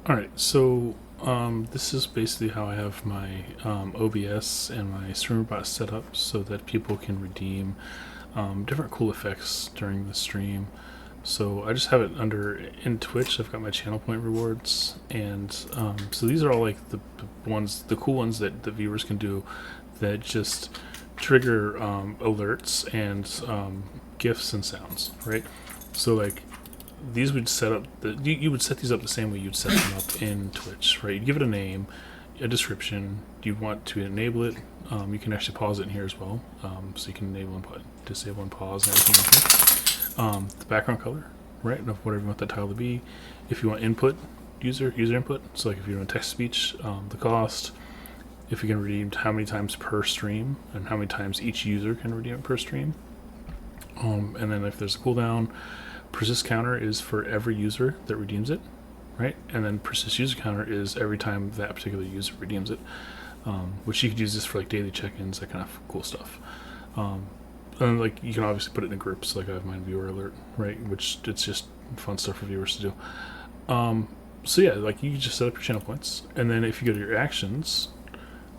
Alright, so this is basically how I have my OBS and my Streamer.bot set up so that people can redeem different cool effects during the stream. So I just have it under in Twitch. I've got my channel point rewards, and so these are all like the ones, the cool ones that the viewers can do that just trigger alerts and GIFs and sounds, right? So like these would set up you would set these up the same way you'd set them up in Twitch, right? You give it a name, a description. You want to enable it. You can actually pause it in here as well, so you can enable and disable and pause and everything like that. The background color, right, of whatever you want that tile to be. If you want input, user input. So like if you want text speech, the cost. If you can redeem how many times per stream and how many times each user can redeem it per stream. And then if there's a cooldown, persist counter is for every user that redeems it, right? And then persist user counter is every time that particular user redeems it, which you could use this for like daily check-ins, that kind of cool stuff. And like you can obviously put it in groups, like I have mine viewer alert, right? Which it's just fun stuff for viewers to do. So yeah, like you can just set up your channel points, and then if you go to your actions,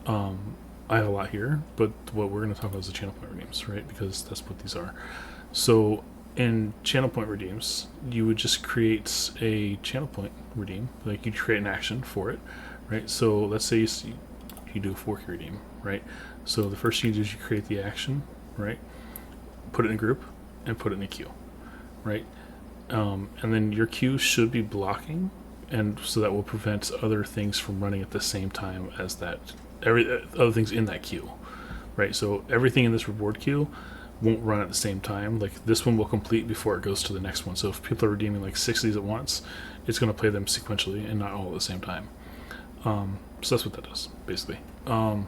I have a lot here, but what we're going to talk about is the channel point redeems, right? Because that's what these are. So in channel point redeems, you would just create a channel point redeem, like you'd create an action for it, right? So let's say you do a fork redeem, right? So the first thing you do is you create the action, right? Put it in a group and put it in a queue, right? And then your queue should be blocking, and so that will prevent other things from running at the same time as that, other things in that queue, right? So everything in this reward queue won't run at the same time. Like this one will complete before it goes to the next one. So if people are redeeming like 6 of these at once, it's going to play them sequentially and not all at the same time. So that's what that does, basically. So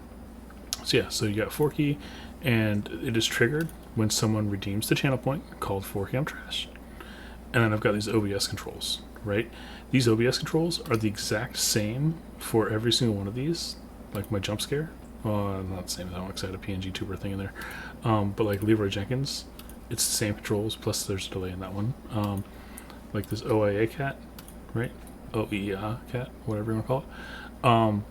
yeah, so you got Forky, and it is triggered when someone redeems the channel point called Forky I'm Trash. And then I've got these OBS controls, right? These OBS controls are the exact same for every single one of these, like my jump scare. Not the same, I don't because I had a PNG tuber thing in there. But like Leroy Jenkins, it's the same controls, plus there's a delay in that one. Like this OIA cat, right? OEA cat, whatever you want to call it.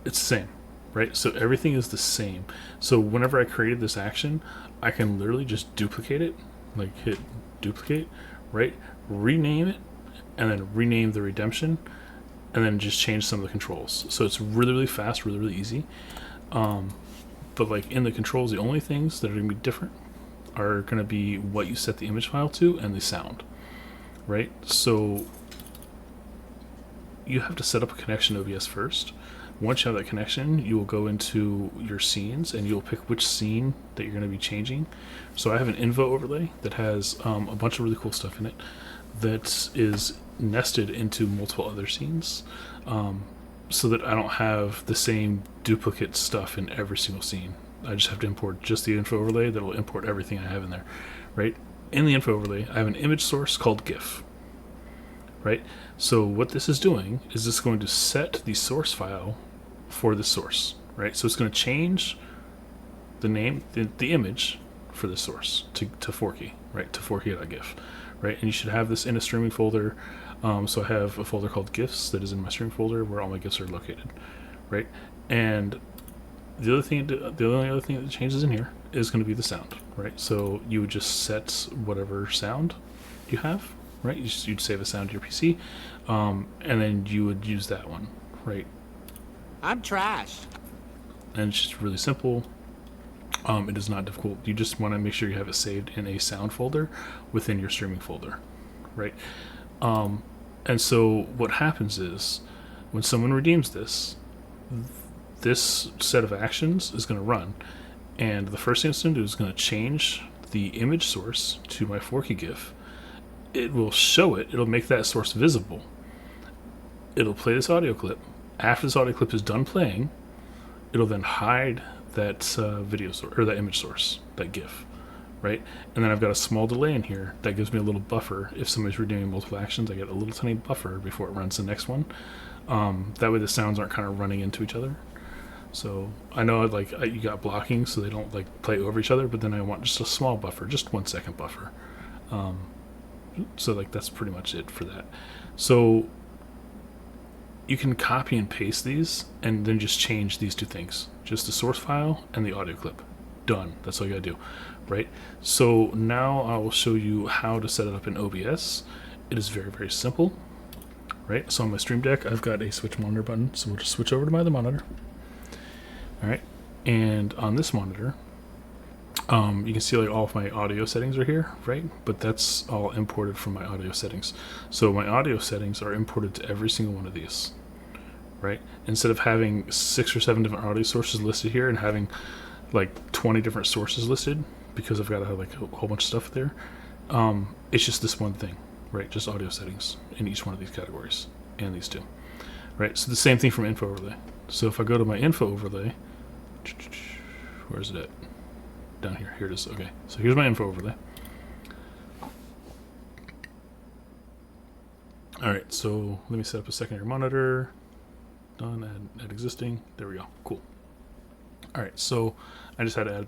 It's the same, right? So everything is the same. So whenever I created this action, I can literally just duplicate it, like hit duplicate, right? Rename it, and then rename the redemption, and then just change some of the controls. So it's really, really fast, really, really easy. But like in the controls, the only things that are going to be different are going to be what you set the image file to and the sound, right? So you have to set up a connection to OBS first. Once you have that connection, you will go into your scenes and you'll pick which scene that you're going to be changing. So I have an info overlay that has a bunch of really cool stuff in it that is nested into multiple other scenes, so that I don't have the same duplicate stuff in every single scene. I just have to import just the info overlay that will import everything I have in there, right? In the info overlay, I have an image source called GIF, right? So what this is doing is it's going to set the source file for the source, right? So it's going to change the name, the image for the source to Forky, right? To Forky.gif, right? And you should have this in a streaming folder. So I have a folder called GIFs that is in my streaming folder where all my GIFs are located, right? And the only other thing that changes in here is going to be the sound, right? So you would just set whatever sound you have, right? You'd save a sound to your PC, and then you would use that one, right? I'm trash. And it's just really simple. It is not difficult. You just want to make sure you have it saved in a sound folder within your streaming folder, right? And so what happens is when someone redeems this set of actions is going to run, and the first thing it's going to do is going to change the image source to my Forky GIF. It will show it. It'll make that source visible. It'll play this audio clip. After this audio clip is done playing, it'll then hide that video source or that image source, that GIF, right? And then I've got a small delay in here that gives me a little buffer. If somebody's redoing multiple actions, I get a little tiny buffer before it runs the next one. That way the sounds aren't kind of running into each other. So I know you got blocking so they don't like play over each other, but then I want just a small buffer, just 1 second buffer. So like that's pretty much it for that. So you can copy and paste these and then just change these two things, just the source file and the audio clip. Done. That's all you gotta do, right? So now I will show you how to set it up in OBS. It is very, very simple, right? So on my Stream Deck, I've got a switch monitor button, so we'll just switch over to my other monitor. All right, and on this monitor, you can see like all of my audio settings are here, right? But that's all imported from my audio settings. So my audio settings are imported to every single one of these, right? Instead of having 6 or 7 different audio sources listed here and having like 20 different sources listed, because I've got to have like a whole bunch of stuff there, it's just this one thing, right? Just audio settings in each one of these categories and these two, right? So the same thing from info overlay. So if I go to my info overlay, where is it at? Down here. Here it is. Okay, so here's my info overlay. Alright, so let me set up a secondary monitor. Done. Add existing. There we go. Cool. Alright, so I just had to add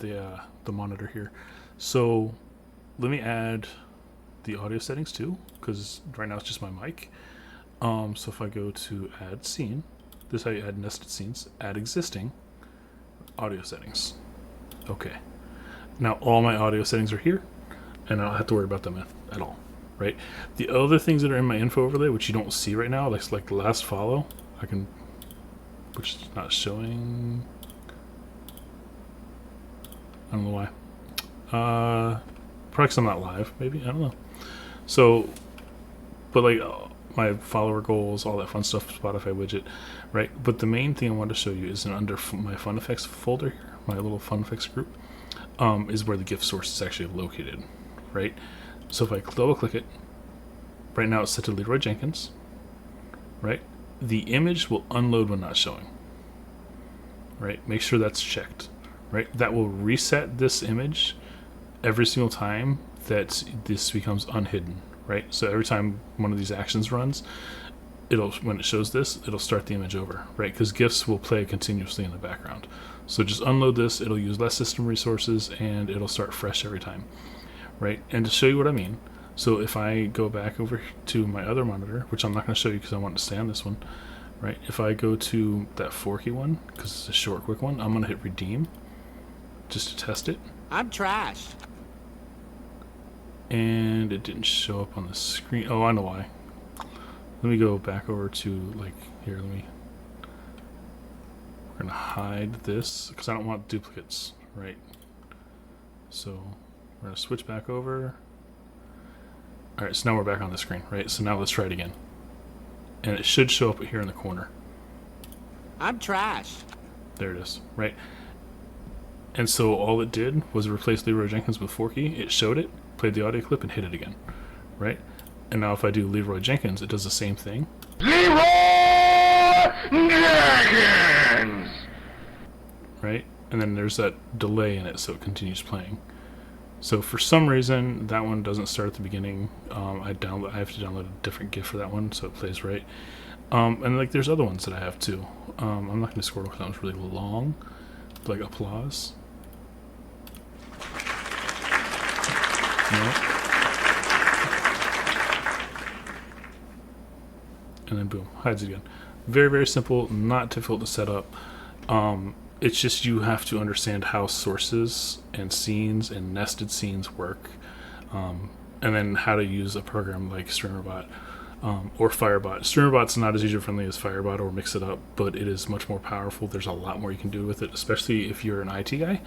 the monitor here. So let me add the audio settings too, because right now it's just my mic. So if I go to add scene, this is how you add nested scenes. Add existing audio settings. Okay. Now all my audio settings are here, and I don't have to worry about them at all, right? The other things that are in my info overlay, which you don't see right now, like the last follow, which is not showing. I don't know why. Probably because I'm not live, maybe, I don't know. So, but like my follower goals, all that fun stuff, Spotify widget, right? But the main thing I wanted to show you is under my fun effects folder here, my little fun effects group. Is where the GIF source is actually located, right? So if I double click it, right now it's set to Leroy Jenkins, right? The image will unload when not showing, right? Make sure that's checked, right? That will reset this image every single time that this becomes unhidden, right? So every time one of these actions runs, when it shows this, it'll start the image over, right? Because GIFs will play continuously in the background. So just unload this, it'll use less system resources, and it'll start fresh every time, right? And to show you what I mean, so if I go back over to my other monitor, which I'm not going to show you because I want to stay on this one, right? If I go to that 4-key one, because it's a short, quick one, I'm going to hit redeem just to test it. I'm trashed. And it didn't show up on the screen. Oh, I know why. Let me go back over to, like, here, we're going to hide this, because I don't want duplicates, right? So, we're going to switch back over. Alright, so now we're back on the screen, right? So now let's try it again. And it should show up here in the corner. I'm trashed. There it is, right? And so all it did was replace Leroy Jenkins with 4-key. It showed it, played the audio clip, and hit it again, right? And now if I do Leroy Jenkins, it does the same thing. Leroy Jenkins! Right? And then there's that delay in it, so it continues playing. So for some reason, that one doesn't start at the beginning. I have to download a different GIF for that one, so it plays right. And like there's other ones that I have too. I'm not going to scroll because that one's really long. Like applause. No. And then boom, hides it again. Very, very simple, not difficult to set up. It's just you have to understand how sources and scenes and nested scenes work, and then how to use a program like Streamer.bot or Firebot. Streamer.bot's not as user-friendly as Firebot or Mix It Up, but it is much more powerful. There's a lot more you can do with it, especially if you're an IT guy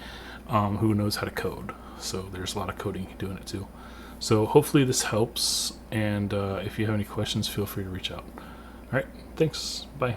who knows how to code. So there's a lot of coding you can do in it too. So hopefully this helps, and if you have any questions, feel free to reach out. All right, thanks. Bye.